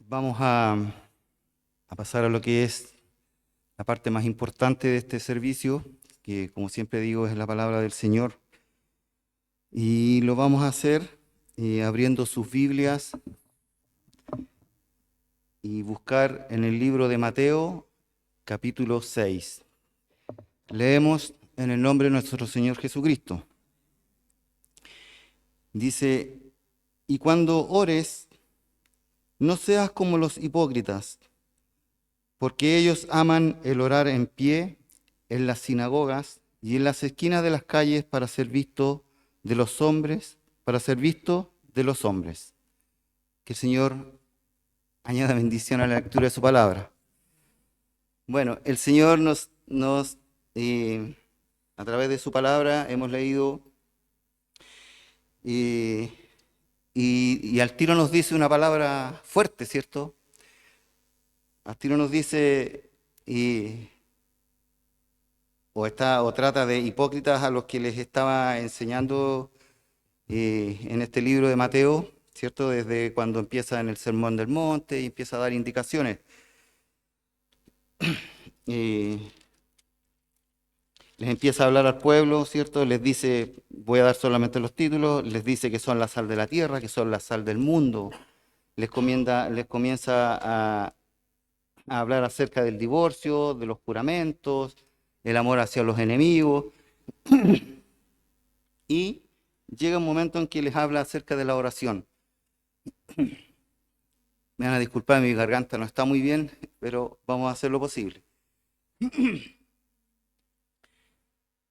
Vamos a pasar a lo que es la parte más importante de este servicio, que como siempre digo es la palabra del Señor. Y lo vamos a hacer abriendo sus Biblias y buscar en el libro de Mateo, capítulo 6. Leemos en el nombre de nuestro Señor Jesucristo. Dice, y cuando ores, no seas como los hipócritas, porque ellos aman el orar en pie en las sinagogas y en las esquinas de las calles para ser visto de los hombres, para ser visto de los hombres. Que el Señor añada bendición a la lectura de su palabra. Bueno, el Señor a través de su palabra hemos leído eh, y al tiro nos dice una palabra fuerte, ¿cierto? Al tiro nos dice y o trata de hipócritas a los que les estaba enseñando en este libro de Mateo, ¿cierto? Desde cuando empieza en el Sermón del Monte y empieza a dar indicaciones. Eh, Les empieza a hablar al pueblo, ¿cierto? Les dice, voy a dar solamente los títulos, les dice que son la sal de la tierra, que son la sal del mundo. Les comienza a hablar acerca del divorcio, de los juramentos, el amor hacia los enemigos. Y llega un momento en que les habla acerca de la oración. Me van a disculpar, mi garganta no está muy bien, pero vamos a hacer lo posible.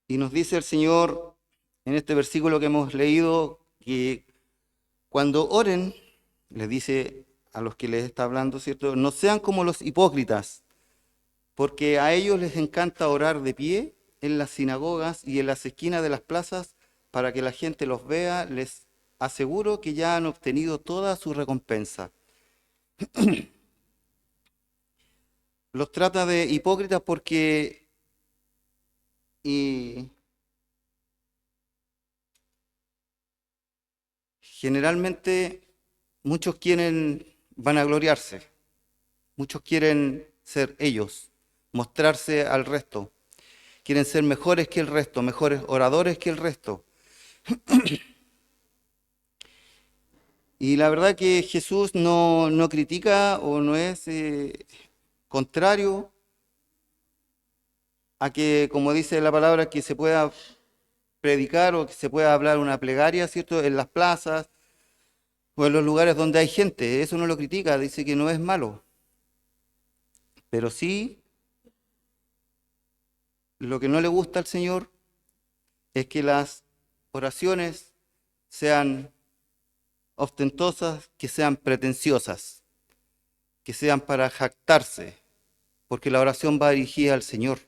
Y nos dice el Señor en este versículo que hemos leído que cuando oren, les dice a los que les está hablando, ¿cierto? No sean como los hipócritas, porque a ellos les encanta orar de pie en las sinagogas y en las esquinas de las plazas para que la gente los vea. Les aseguro que ya han obtenido toda su recompensa. Los trata de hipócritas porque y generalmente muchos quieren vanagloriarse, muchos quieren ser ellos, mostrarse al resto, quieren ser mejores que el resto, mejores oradores que el resto. Y la verdad que Jesús no critica o no es contrario a que, como dice la palabra, que se pueda predicar o que se pueda hablar una plegaria, ¿cierto? En las plazas o en los lugares donde hay gente. Eso no lo critica, dice que no es malo. Pero sí, lo que no le gusta al Señor es que las oraciones sean ostentosas, que sean pretenciosas, que sean para jactarse, porque la oración va dirigida al Señor.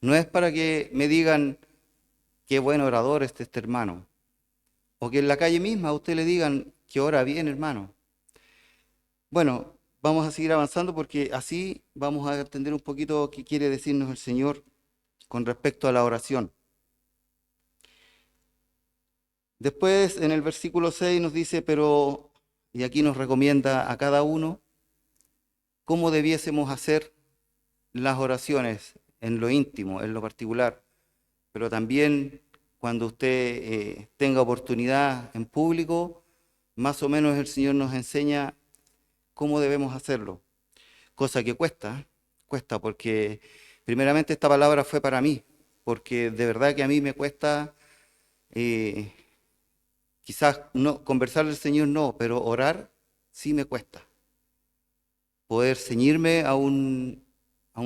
No es para que me digan qué buen orador es este hermano, o que en la calle misma a usted le digan que ora bien, hermano. Bueno, vamos a seguir avanzando porque así vamos a entender un poquito qué quiere decirnos el Señor con respecto a la oración. Después en el versículo 6 nos dice, pero, y aquí nos recomienda a cada uno cómo debiésemos hacer las oraciones en lo íntimo, en lo particular, pero también cuando usted tenga oportunidad en público, más o menos el Señor nos enseña cómo debemos hacerlo, cosa que cuesta, cuesta porque primeramente esta palabra fue para mí, porque de verdad que a mí me cuesta, eh, quizás no conversar del Señor no, pero orar sí me cuesta. Poder ceñirme a un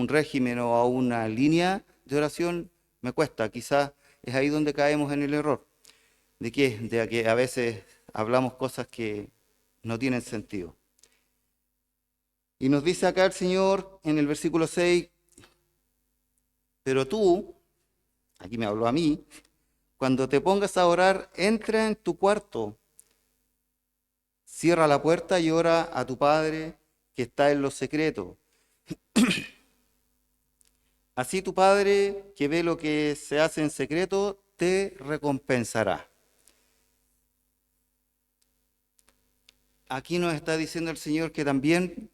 régimen o a una línea de oración me cuesta. Quizás es ahí donde caemos en el error. ¿De qué? De que a veces hablamos cosas que no tienen sentido. Y nos dice acá el Señor en el versículo 6, pero tú, aquí me habló a mí, cuando te pongas a orar, entra en tu cuarto, cierra la puerta y ora a tu Padre que está en lo secreto. Así tu Padre que ve lo que se hace en secreto, te recompensará. aquí nos está diciendo el Señor que también,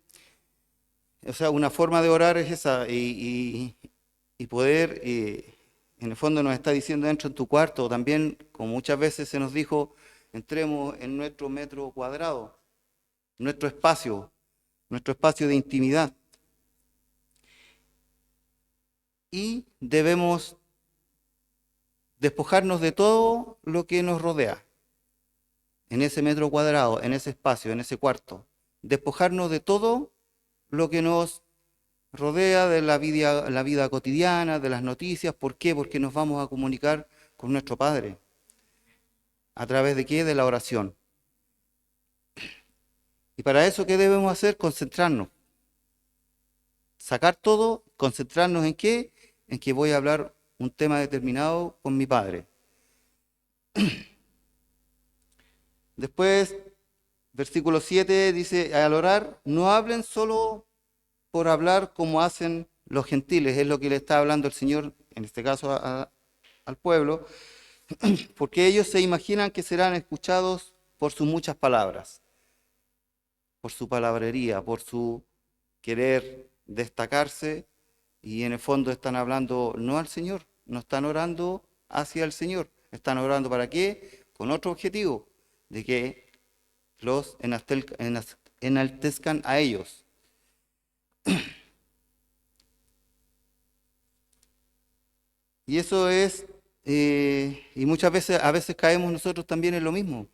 o sea, una forma de orar es esa, y poder, en el fondo nos está diciendo dentro en tu cuarto, o también, como muchas veces se nos dijo, entremos en nuestro metro cuadrado, nuestro espacio de intimidad. Y debemos despojarnos de todo lo que nos rodea, en ese metro cuadrado, en ese espacio, en ese cuarto. Despojarnos de todo lo que nos rodea de la vida cotidiana, de las noticias. ¿Por qué? Porque nos vamos a comunicar con nuestro Padre. ¿A través de qué? De la oración. Y para eso, ¿qué debemos hacer? Concentrarnos. Sacar todo, concentrarnos en qué? En que voy a hablar un tema determinado con mi Padre. Después, versículo 7 dice, al orar, no hablen solo por hablar como hacen los gentiles, es lo que le está hablando el Señor, en este caso al pueblo, porque ellos se imaginan que serán escuchados por sus muchas palabras, por su palabrería, por su querer destacarse, y en el fondo están hablando no al Señor, no están orando hacia el Señor, están orando ¿para qué? Con otro objetivo, de que los enaltezcan a ellos. Y eso es, y muchas veces, a veces caemos nosotros también en lo mismo.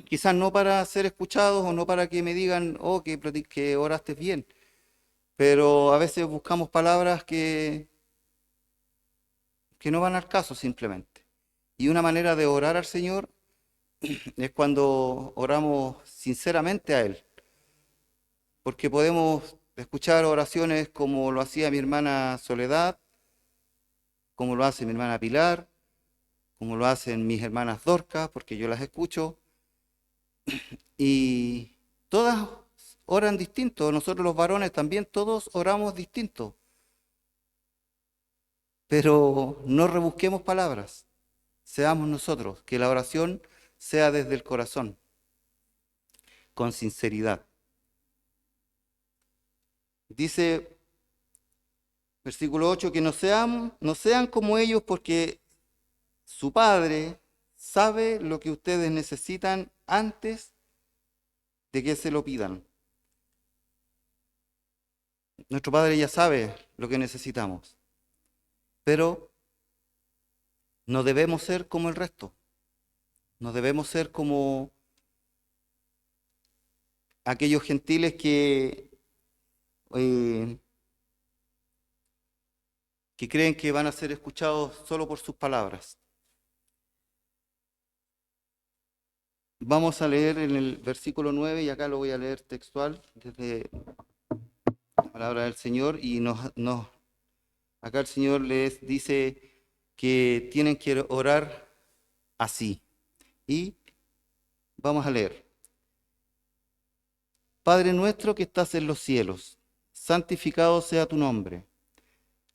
Quizás no para ser escuchados o no para que me digan, oh, que oraste bien, pero a veces buscamos palabras que no van al caso simplemente. Y una manera de orar al Señor es cuando oramos sinceramente a Él, porque podemos escuchar oraciones como lo hacía mi hermana Soledad, como lo hace mi hermana Pilar, como lo hacen mis hermanas Dorcas, porque yo las escucho, y todas oran distinto. Nosotros los varones también todos oramos distinto, pero no rebusquemos palabras, seamos nosotros, que la oración sea desde el corazón, con sinceridad. Dice versículo 8 que no sean como ellos, porque su Padre sabe lo que ustedes necesitan antes de que se lo pidan. Nuestro Padre ya sabe lo que necesitamos, pero no debemos ser como el resto. No debemos ser como aquellos gentiles eh, que creen que van a ser escuchados solo por sus palabras. Vamos a leer en el versículo 9, y acá lo voy a leer textual desde la palabra del Señor, y acá el Señor les dice que tienen que orar así. Y vamos a leer. Padre nuestro que estás en los cielos, santificado sea tu nombre.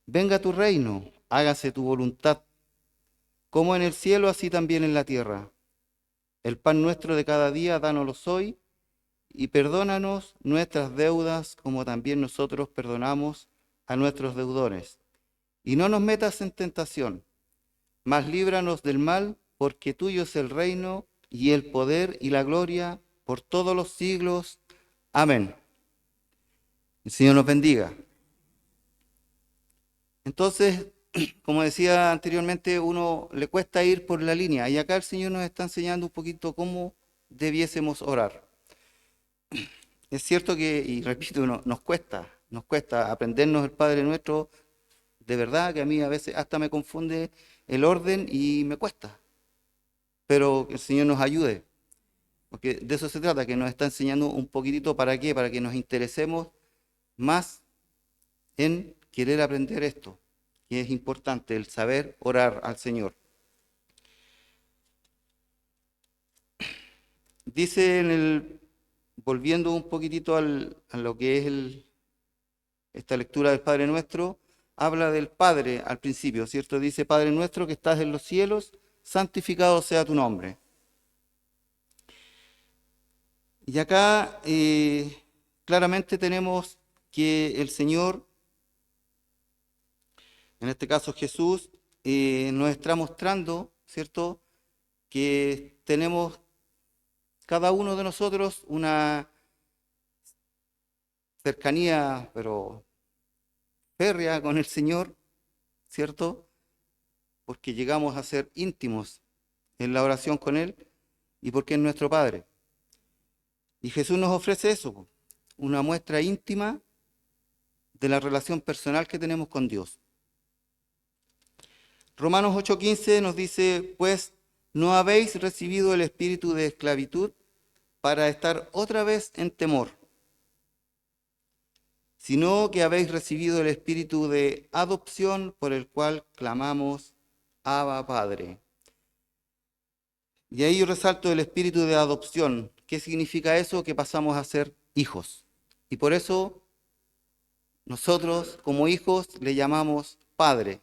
Venga tu reino, hágase tu voluntad, como en el cielo, así también en la tierra. El pan nuestro de cada día, dánoslo hoy, y perdónanos nuestras deudas, como también nosotros perdonamos a nuestros deudores. Y no nos metas en tentación, mas líbranos del mal, porque tuyo es el reino, y el poder, y la gloria, por todos los siglos. Amén. El Señor nos bendiga. Entonces, como decía anteriormente, uno le cuesta ir por la línea, y acá el Señor nos está enseñando un poquito cómo debiésemos orar. Es cierto que, y repito, nos cuesta aprendernos el Padre Nuestro, de verdad que a mí a veces hasta me confunde el orden y me cuesta, pero que el Señor nos ayude, porque de eso se trata, que nos está enseñando un poquitito para qué, para que nos interesemos más en querer aprender esto, que es importante, el saber orar al Señor. Dice volviendo un poquitito a lo que es esta lectura del Padre Nuestro, habla del Padre al principio, ¿cierto? Dice, Padre nuestro que estás en los cielos, santificado sea tu nombre. Y acá claramente tenemos que el Señor, en este caso Jesús, nos está mostrando, ¿cierto?, que tenemos cada uno de nosotros una cercanía, pero férrea con el Señor, ¿cierto? Porque llegamos a ser íntimos en la oración con Él y porque es nuestro Padre. Y Jesús nos ofrece eso, una muestra íntima de la relación personal que tenemos con Dios. Romanos 8:15 nos dice, pues no habéis recibido el espíritu de esclavitud para estar otra vez en temor, sino que habéis recibido el espíritu de adopción por el cual clamamos, Abba, Padre. Y ahí yo resalto el espíritu de adopción. ¿Qué significa eso? Que pasamos a ser hijos. Y por eso nosotros como hijos le llamamos Padre,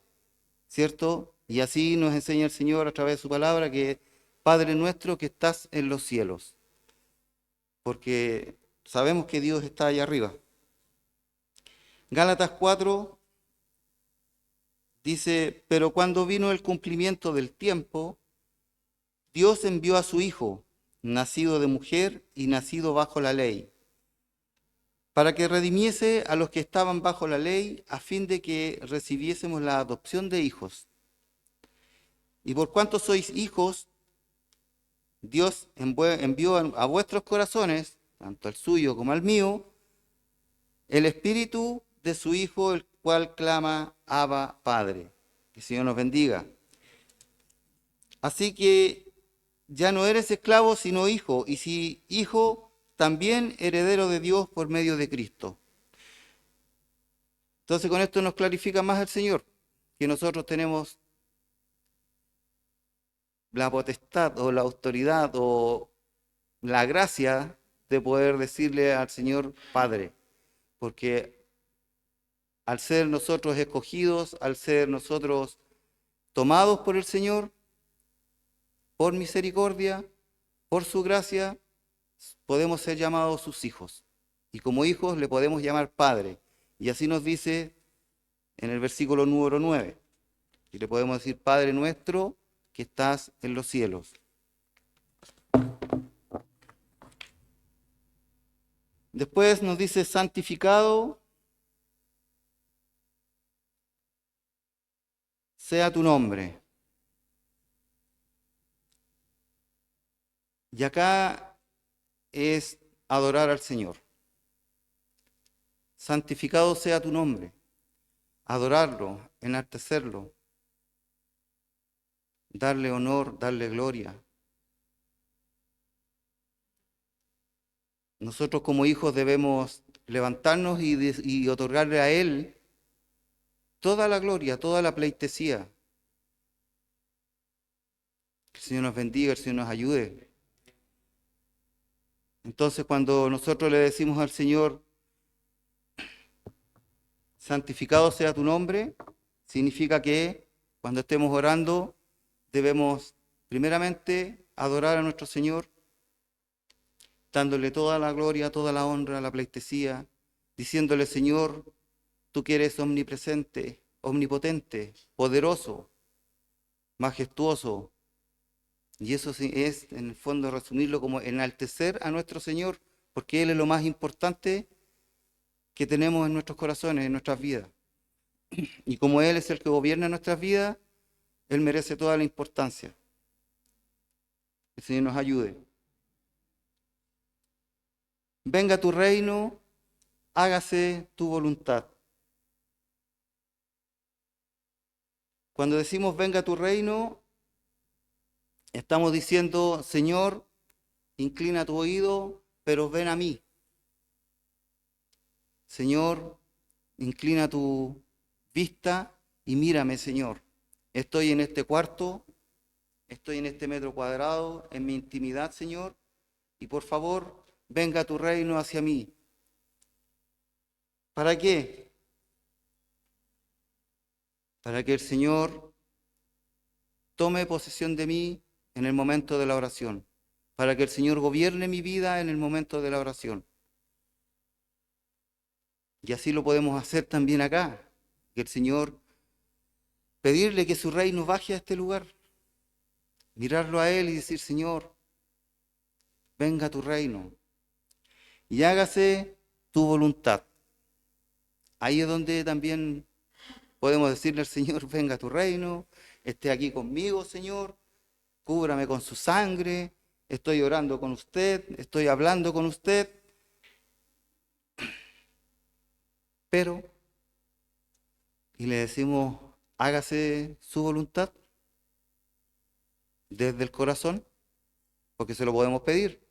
¿cierto? Y así nos enseña el Señor a través de su palabra que Padre nuestro que estás en los cielos. Porque sabemos que Dios está allá arriba. Gálatas 4 dice, pero cuando vino el cumplimiento del tiempo, Dios envió a su Hijo, nacido de mujer y nacido bajo la ley, para que redimiese a los que estaban bajo la ley, a fin de que recibiésemos la adopción de hijos. Y por cuanto sois hijos, Dios envió a vuestros corazones, tanto al suyo como al mío, el espíritu de su Hijo, el cual clama, Abba, Padre. Que el Señor nos bendiga. Así que ya no eres esclavo, sino hijo, y si hijo, también heredero de Dios por medio de Cristo. Entonces con esto nos clarifica más el Señor, que nosotros tenemos la potestad o la autoridad o la gracia de poder decirle al Señor Padre, porque al ser nosotros escogidos, al ser nosotros tomados por el Señor, por misericordia, por su gracia, podemos ser llamados sus hijos. Y como hijos le podemos llamar Padre. Y así nos dice en el versículo número 9. Y le podemos decir, Padre nuestro que estás en los cielos. Después nos dice, santificado sea tu nombre. Y acá es adorar al Señor. Santificado sea tu nombre. Adorarlo, enaltecerlo, darle honor, darle gloria. Nosotros como hijos debemos levantarnos y otorgarle a Él toda la gloria, toda la pleitesía. Que el Señor nos bendiga, el Señor nos ayude. Entonces cuando nosotros le decimos al Señor, santificado sea tu nombre, significa que cuando estemos orando debemos primeramente adorar a nuestro Señor, dándole toda la gloria, toda la honra, la pleitesía, diciéndole, Señor, tú que eres omnipresente, omnipotente, poderoso, majestuoso. Y eso sí es, en el fondo, resumirlo como enaltecer a nuestro Señor, porque Él es lo más importante que tenemos en nuestros corazones, en nuestras vidas. Y como Él es el que gobierna nuestras vidas, Él merece toda la importancia. Que el Señor nos ayude. Venga tu reino, hágase tu voluntad. Cuando decimos venga tu reino, estamos diciendo, Señor, inclina tu oído, pero ven a mí. Señor, inclina tu vista y mírame, Señor. Estoy en este cuarto, estoy en este metro cuadrado, en mi intimidad, Señor, y por favor, venga tu reino hacia mí. ¿Para qué? Para que el Señor tome posesión de mí en el momento de la oración. para que el Señor gobierne mi vida en el momento de la oración. Y así lo podemos hacer también acá, que el Señor, pedirle que su reino baje a este lugar, mirarlo a Él y decir, Señor, venga tu reino y hágase tu voluntad. Ahí es donde también podemos decirle al Señor, venga tu reino, esté aquí conmigo, Señor, cúbrame con su sangre, estoy orando con usted, estoy hablando con usted, pero, y le decimos, hágase su voluntad desde el corazón, porque se lo podemos pedir.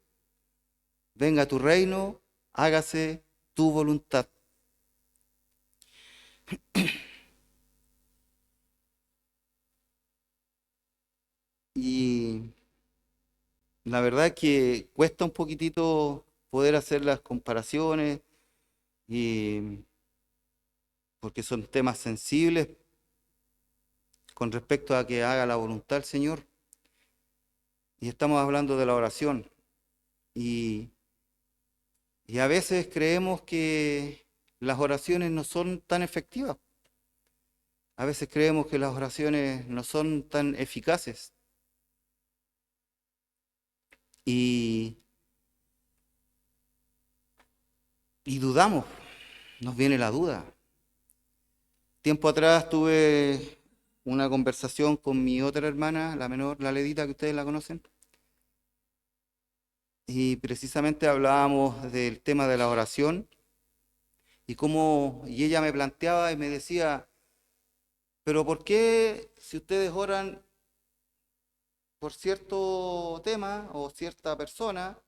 Venga tu reino, hágase tu voluntad. Y la verdad es que cuesta un poquitito poder hacer las comparaciones y porque son temas sensibles con respecto a que haga la voluntad del Señor. Y estamos hablando de la oración. Y, y a veces creemos que las oraciones no son tan efectivas. A veces creemos que las oraciones no son tan eficaces. Y, y dudamos, nos viene la duda. Tiempo atrás tuve una conversación con mi otra hermana, la menor, la Ledita, que ustedes la conocen, y precisamente hablábamos del tema de la oración y ella me planteaba y me decía, pero ¿por qué si ustedes oran por cierto tema o cierta persona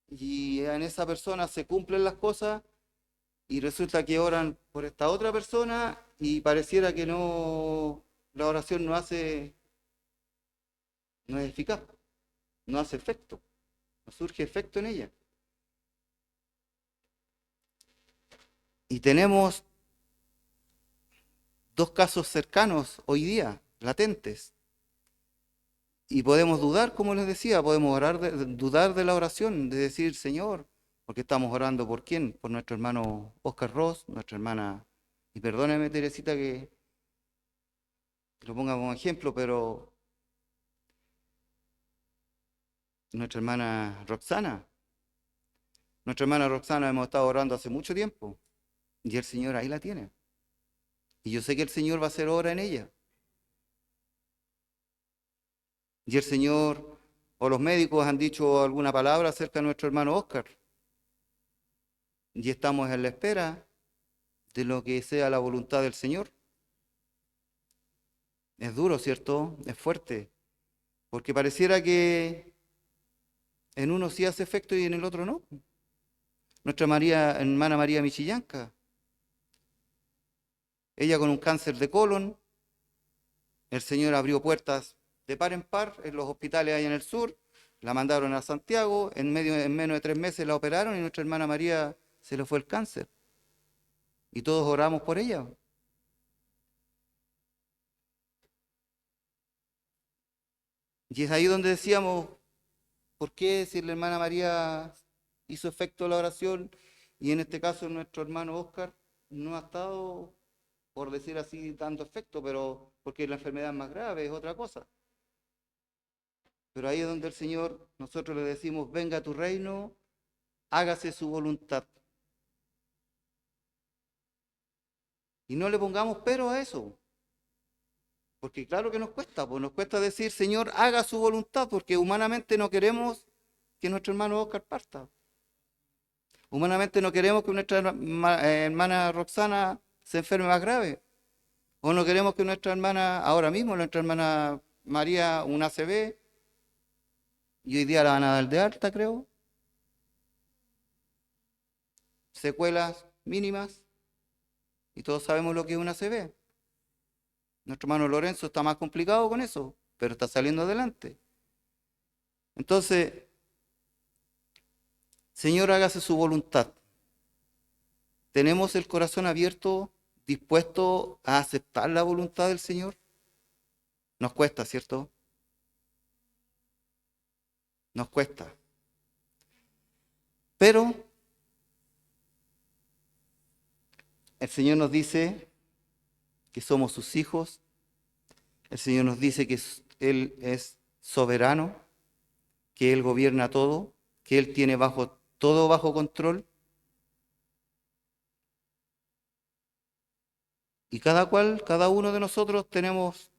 y en esa persona se cumplen las cosas y resulta que oran por esta otra persona y pareciera que no, la oración no es eficaz, no hace efecto, no surge efecto en ella? Y tenemos dos casos cercanos hoy día, latentes. Y podemos dudar, como les decía, podemos dudar de la oración, de decir, Señor, porque estamos orando por quién, por nuestro hermano Oscar Ross, nuestra hermana, y perdóneme Teresita que lo ponga como ejemplo, pero nuestra hermana Roxana. Nuestra hermana Roxana hemos estado orando hace mucho tiempo y el Señor ahí la tiene. Y yo sé que el Señor va a hacer obra en ella. Y el Señor o los médicos han dicho alguna palabra acerca de nuestro hermano Oscar. Y estamos en la espera de lo que sea la voluntad del Señor. Es duro, ¿cierto? Es fuerte. Porque pareciera que en uno sí hace efecto y en el otro no. Nuestra hermana María Michillanca, ella con un cáncer de colon, el Señor abrió puertas de par en par en los hospitales allá en el sur, la mandaron a Santiago, en menos de 3 meses la operaron y nuestra hermana María se le fue el cáncer. Y todos oramos por ella. Y es ahí donde decíamos, ¿por qué si la hermana María hizo efecto la oración y en este caso nuestro hermano Oscar no ha estado, por decir así, dando efecto, pero porque la enfermedad es más grave, es otra cosa? Pero ahí es donde el Señor, nosotros le decimos, venga a tu reino, hágase su voluntad. Y no le pongamos pero a eso, porque claro que nos cuesta, pues nos cuesta decir, Señor, haga su voluntad, porque humanamente no queremos que nuestro hermano Oscar parta. Humanamente no queremos que nuestra hermana Roxana se enferme más grave. O no queremos que nuestra hermana, ahora mismo, nuestra hermana María, un ACV, y hoy día la van a dar de alta, creo, secuelas mínimas, y todos sabemos lo que es un ACV. Nuestro hermano Lorenzo está más complicado con eso, pero está saliendo adelante. Entonces, Señor, hágase su voluntad. ¿Tenemos el corazón abierto, dispuesto a aceptar la voluntad del Señor? Nos cuesta, ¿cierto? nos cuesta. Pero el Señor nos dice que somos sus hijos. El Señor nos dice que Él es soberano, que Él gobierna todo, que Él tiene todo bajo control. Y cada uno de nosotros tenemos,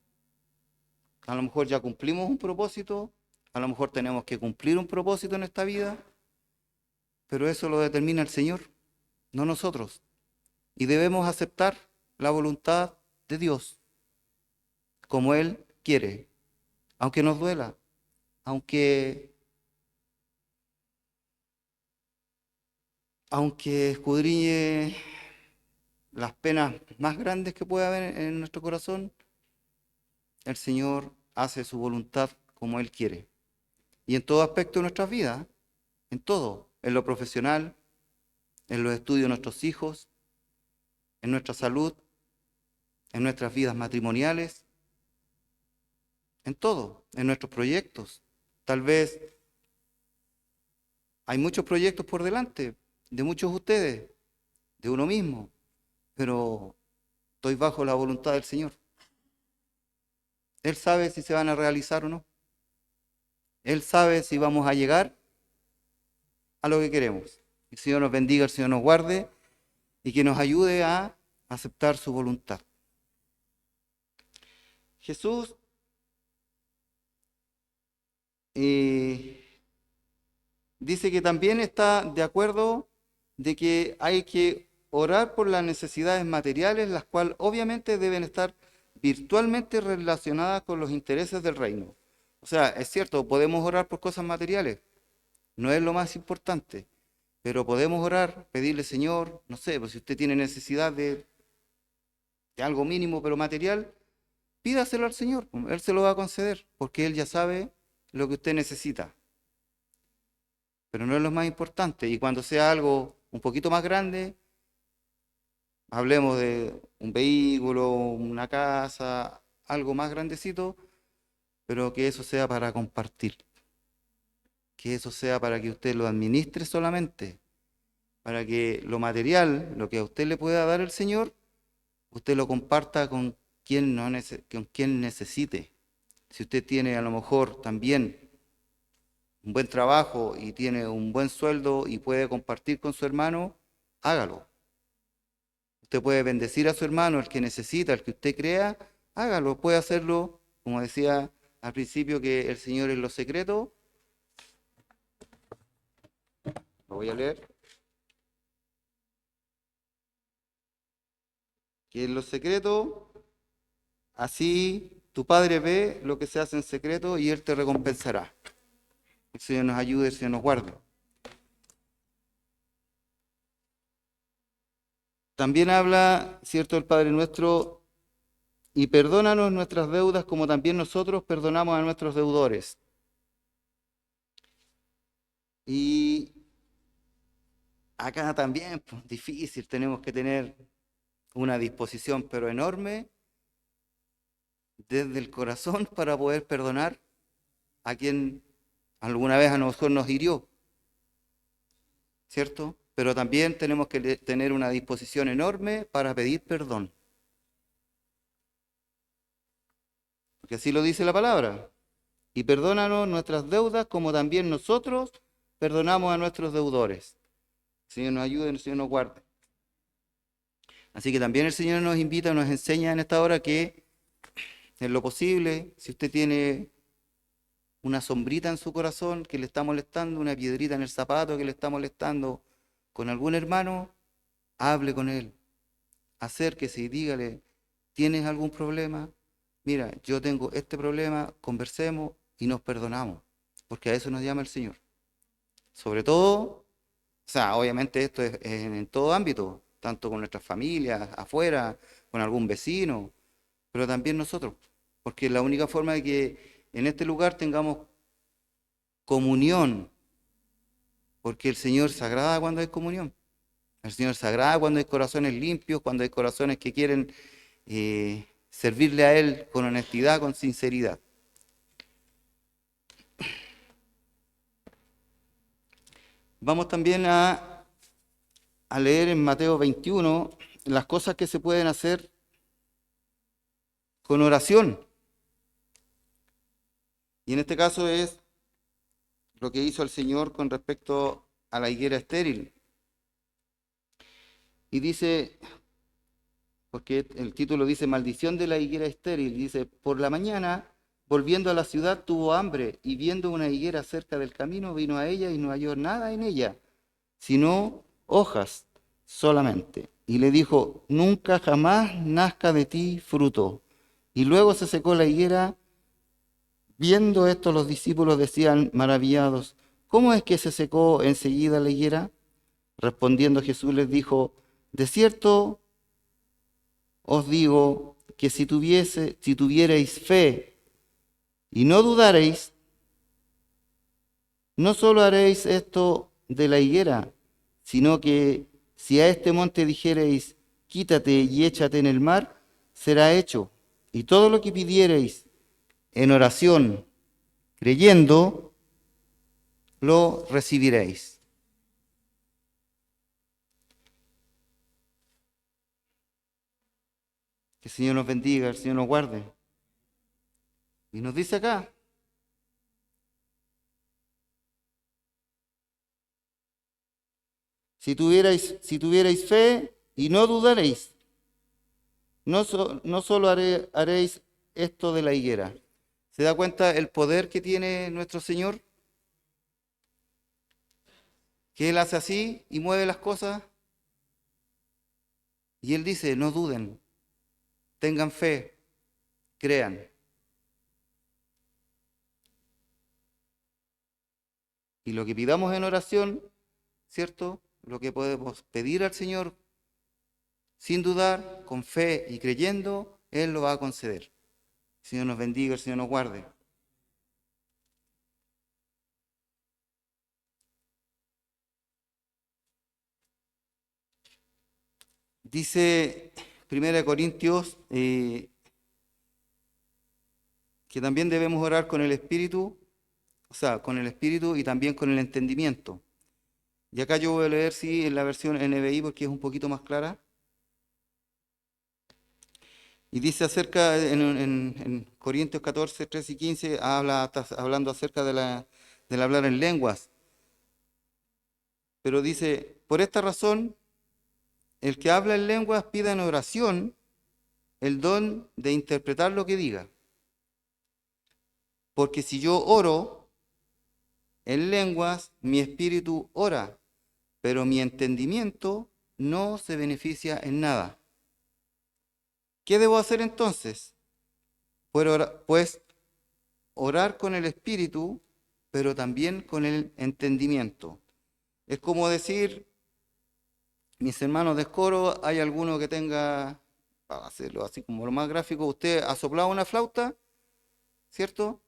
a lo mejor ya cumplimos un propósito, a lo mejor tenemos que cumplir un propósito en esta vida, pero eso lo determina el Señor, no nosotros. Y debemos aceptar la voluntad de Dios, como Él quiere, aunque nos duela, aunque, aunque escudriñe las penas más grandes que puede haber en nuestro corazón, el Señor hace su voluntad como Él quiere. Y en todo aspecto de nuestras vidas, en todo, en lo profesional, en los estudios de nuestros hijos, en nuestra salud, en nuestras vidas matrimoniales, en todo, en nuestros proyectos. Tal vez hay muchos proyectos por delante, de muchos de ustedes, de uno mismo, pero estoy bajo la voluntad del Señor. Él sabe si se van a realizar o no. Él sabe si vamos a llegar a lo que queremos. El Señor nos bendiga, el Señor nos guarde y que nos ayude a aceptar su voluntad. Jesús dice que también está de acuerdo de que hay que orar por las necesidades materiales, las cuales obviamente deben estar virtualmente relacionadas con los intereses del reino. O sea, es cierto, podemos orar por cosas materiales, no es lo más importante, pero podemos orar, pedirle, Señor, no sé, pues si usted tiene necesidad de algo mínimo pero material, pídaselo al Señor, Él se lo va a conceder, porque Él ya sabe lo que usted necesita. Pero no es lo más importante. Y cuando sea algo un poquito más grande, hablemos de un vehículo, una casa, algo más grandecito, pero que eso sea para compartir. Que eso sea para que usted lo administre solamente, para que lo material, lo que a usted le pueda dar el Señor, usted lo comparta con quien, con quien necesite. Si usted tiene a lo mejor también un buen trabajo y tiene un buen sueldo y puede compartir con su hermano, hágalo. Usted puede bendecir a su hermano, el que necesita, el que usted crea, hágalo. Puede hacerlo, como decía al principio, que el Señor en lo secreto, lo voy a leer, que en lo secreto, así tu Padre ve lo que se hace en secreto y Él te recompensará. El Señor nos ayude, el Señor nos guarde. También habla, cierto, el Padre nuestro, y perdónanos nuestras deudas como también nosotros perdonamos a nuestros deudores. Y acá también, pues, difícil, tenemos que tener una disposición, pero enorme, desde el corazón para poder perdonar a quien alguna vez a nosotros nos hirió, ¿cierto? Pero también tenemos que tener una disposición enorme para pedir perdón, porque así lo dice la palabra. Y perdónanos nuestras deudas como también nosotros perdonamos a nuestros deudores. El Señor nos ayude, el Señor nos guarde. Así que también el Señor nos invita, nos enseña en esta hora que en lo posible, si usted tiene una sombrita en su corazón que le está molestando, una piedrita en el zapato que le está molestando con algún hermano, hable con él, acérquese y dígale, ¿tienes algún problema? Mira, yo tengo este problema, conversemos y nos perdonamos, porque a eso nos llama el Señor. Sobre todo, o sea, obviamente esto es en todo ámbito, tanto con nuestras familias, afuera, con algún vecino, pero también nosotros, porque es la única forma de que en este lugar tengamos comunión, porque el Señor se agrada cuando hay comunión. El Señor se agrada cuando hay corazones limpios, cuando hay corazones que quieren servirle a Él con honestidad, con sinceridad. Vamos también a leer en Mateo 21 las cosas que se pueden hacer con oración. Y en este caso es lo que hizo el Señor con respecto a la higuera estéril. Y dice, porque el título dice maldición de la higuera estéril, dice, por la mañana, volviendo a la ciudad, tuvo hambre y viendo una higuera cerca del camino, vino a ella y no halló nada en ella, sino hojas solamente. Y le dijo, nunca jamás nazca de ti fruto. Y luego se secó la higuera. Viendo esto, los discípulos decían maravillados, ¿cómo es que se secó enseguida la higuera? Respondiendo Jesús les dijo, de cierto os digo que si tuvierais fe y no dudareis, no solo haréis esto de la higuera, sino que si a este monte dijereis, quítate y échate en el mar, será hecho. Y todo lo que pidiereis en oración, creyendo, lo recibiréis. Que el Señor nos bendiga, el Señor nos guarde. Y nos dice acá, si tuvierais fe y no dudaréis, no solo haréis esto de la higuera. ¿Se da cuenta el poder que tiene nuestro Señor? Que Él hace así y mueve las cosas. Y Él dice, no duden, tengan fe, crean. Y lo que pidamos en oración, ¿cierto? Lo que podemos pedir al Señor sin dudar, con fe y creyendo, Él lo va a conceder. El Señor nos bendiga, el Señor nos guarde. Dice 1 Corintios que también debemos orar con el Espíritu, o sea, con el Espíritu y también con el entendimiento. Y acá yo voy a leer, sí, en la versión NBI porque es un poquito más clara. Y dice acerca, en Corintios 14, 13 y 15, está hablando acerca del hablar en lenguas. Pero dice, por esta razón, el que habla en lenguas pida en oración el don de interpretar lo que diga. Porque si yo oro en lenguas, mi espíritu ora, pero mi entendimiento no se beneficia en nada. ¿Qué debo hacer entonces? Pues orar con el espíritu, pero también con el entendimiento. Es como decir, mis hermanos de coro, hay alguno que tenga, para hacerlo así como lo más gráfico, usted ha soplado una flauta, ¿cierto?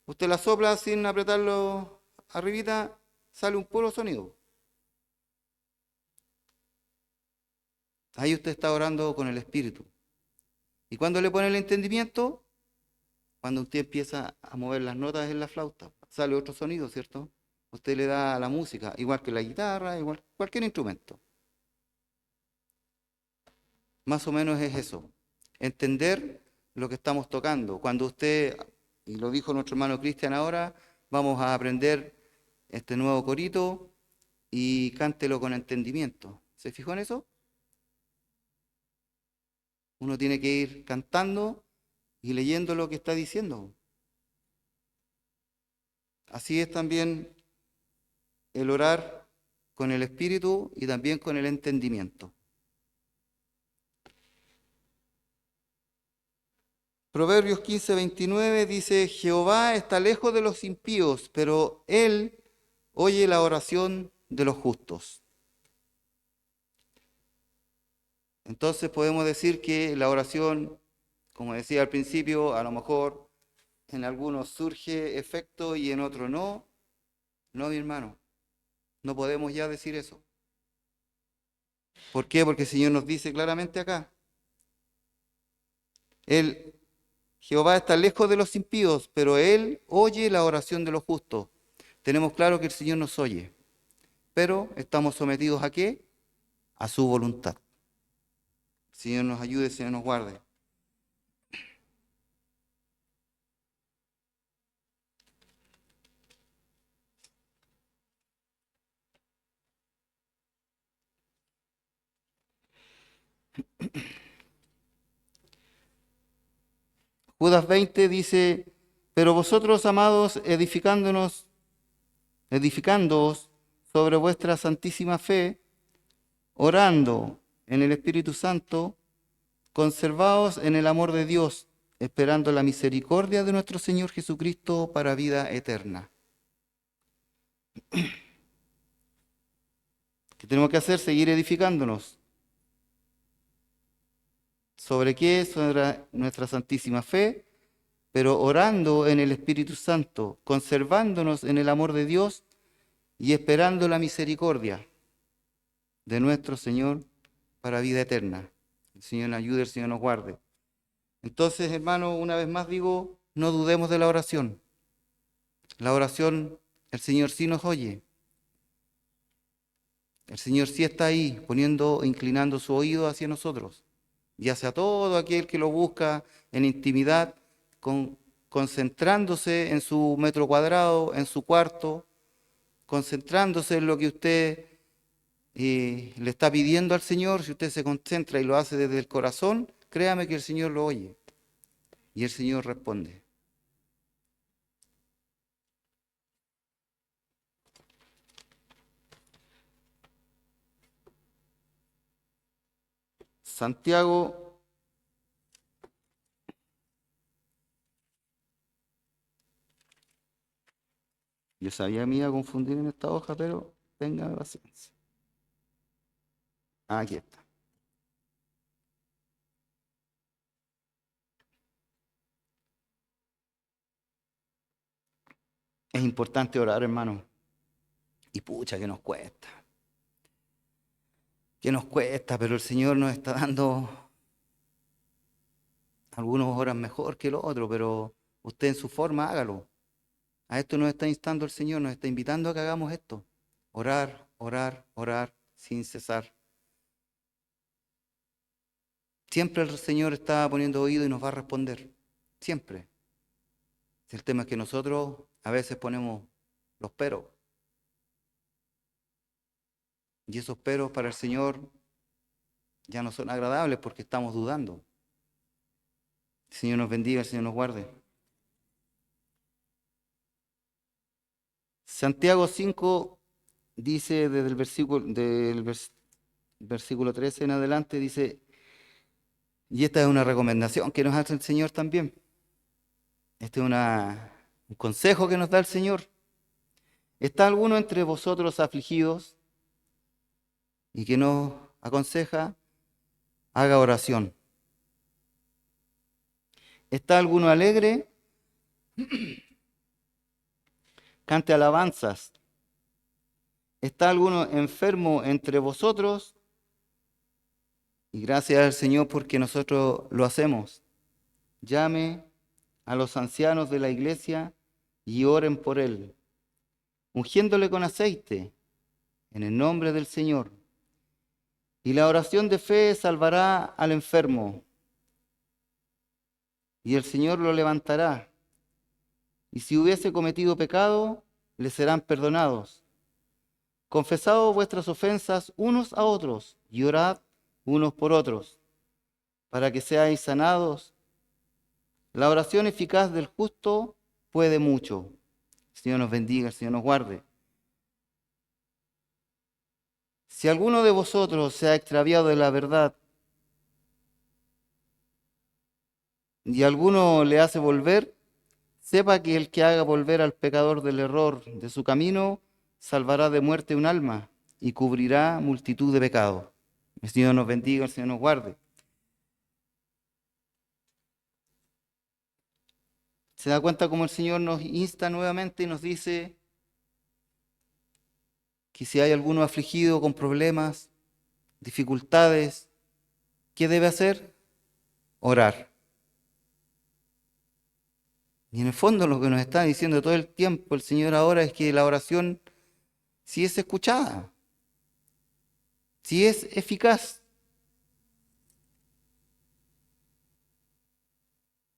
Usted la sopla sin apretarlo arribita, sale un puro sonido. Ahí usted está orando con el espíritu. ¿Y cuando le pone el entendimiento? Cuando usted empieza a mover las notas en la flauta, sale otro sonido, ¿cierto? Usted le da a la música, igual que la guitarra, igual cualquier instrumento. Más o menos es eso, entender lo que estamos tocando. Cuando usted, y lo dijo nuestro hermano Cristian ahora, vamos a aprender este nuevo corito y cántelo con entendimiento. ¿Se fijó en eso? Uno tiene que ir cantando y leyendo lo que está diciendo. Así es también el orar con el espíritu y también con el entendimiento. Proverbios 15, 29 dice, Jehová está lejos de los impíos, pero Él oye la oración de los justos. Entonces podemos decir que la oración, como decía al principio, a lo mejor en algunos surge efecto y en otros no. No, mi hermano, no podemos ya decir eso. ¿Por qué? Porque el Señor nos dice claramente acá, Jehová está lejos de los impíos, pero Él oye la oración de los justos. Tenemos claro que el Señor nos oye. pero estamos sometidos ¿a qué? A su voluntad. El Señor nos ayude, el Señor nos guarde. Judas 20 dice, pero vosotros, amados, edificándoos sobre vuestra santísima fe, orando en el Espíritu Santo, conservaos en el amor de Dios, esperando la misericordia de nuestro Señor Jesucristo para vida eterna. ¿Qué tenemos que hacer? Seguir edificándonos. ¿Sobre qué? Sobre nuestra santísima fe, pero orando en el Espíritu Santo, conservándonos en el amor de Dios y esperando la misericordia de nuestro Señor para vida eterna. El Señor nos ayude, el Señor nos guarde. Entonces, hermano, una vez más digo, no dudemos de la oración. La oración, el Señor sí nos oye. El Señor sí está ahí, inclinando su oído hacia nosotros. Y hacia todo aquel que lo busca en intimidad, concentrándose en su metro cuadrado, en su cuarto, concentrándose en lo que usted le está pidiendo al Señor. Si usted se concentra y lo hace desde el corazón, créame que el Señor lo oye. Y el Señor responde. Santiago, yo sabía que me iba a confundir en esta hoja, pero téngame paciencia. Aquí está. Es importante orar, hermano. Y pucha, que nos cuesta. Que nos cuesta, pero el Señor nos está dando algunas horas mejor que el otro, pero usted en su forma hágalo. A esto nos está instando el Señor, nos está invitando a que hagamos esto. Orar, orar, orar sin cesar. Siempre el Señor está poniendo oído y nos va a responder. Siempre. El tema es que nosotros a veces ponemos los peros. Y esos peros para el Señor ya no son agradables porque estamos dudando. El Señor nos bendiga, el Señor nos guarde. Santiago 5 dice desde el versículo 13 en adelante, dice, y esta es una recomendación que nos hace el Señor también. Este es un consejo que nos da el Señor. ¿Está alguno entre vosotros afligidos y que nos aconseja? Haga oración. ¿Está alguno alegre? Cante alabanzas. ¿Está alguno enfermo entre vosotros? Y gracias al Señor porque nosotros lo hacemos. Llame a los ancianos de la iglesia y oren por él, ungiéndole con aceite en el nombre del Señor. Y la oración de fe salvará al enfermo, y el Señor lo levantará. Y si hubiese cometido pecado, le serán perdonados. Confesad vuestras ofensas unos a otros y orad unos por otros, para que seáis sanados. La oración eficaz del justo puede mucho. El Señor nos bendiga, el Señor nos guarde. Si alguno de vosotros se ha extraviado de la verdad y alguno le hace volver, sepa que el que haga volver al pecador del error de su camino, salvará de muerte un alma y cubrirá multitud de pecados. El Señor nos bendiga, el Señor nos guarde. ¿Se da cuenta cómo el Señor nos insta nuevamente y nos dice que si hay alguno afligido con problemas, dificultades, ¿qué debe hacer? Orar. Y en el fondo lo que nos está diciendo todo el tiempo el Señor ahora es que la oración si es escuchada, si es eficaz.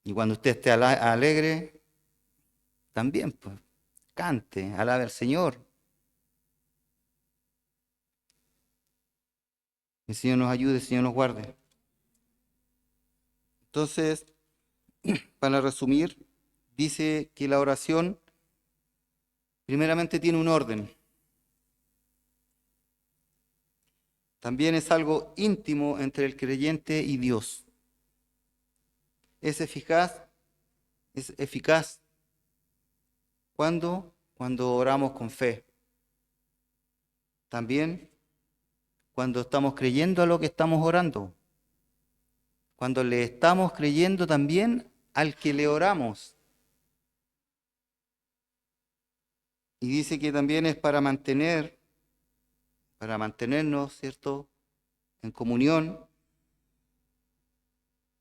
Y cuando usted esté alegre, también, pues, cante, alabe al Señor. El Señor nos ayude, el Señor nos guarde. Entonces, para resumir, dice que la oración primeramente tiene un orden. También es algo íntimo entre el creyente y Dios. Es eficaz cuando oramos con fe. También cuando estamos creyendo a lo que estamos orando. Cuando le estamos creyendo también al que le oramos. Y dice que también es para mantenernos, ¿cierto?, en comunión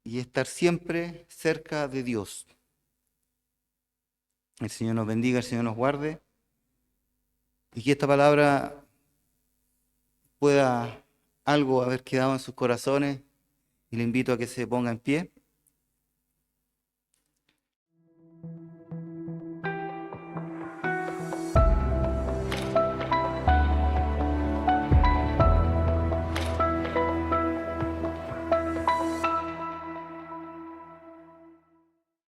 y estar siempre cerca de Dios. El Señor nos bendiga, el Señor nos guarde y que esta palabra pueda algo haber quedado en sus corazones y le invito a que se ponga en pie.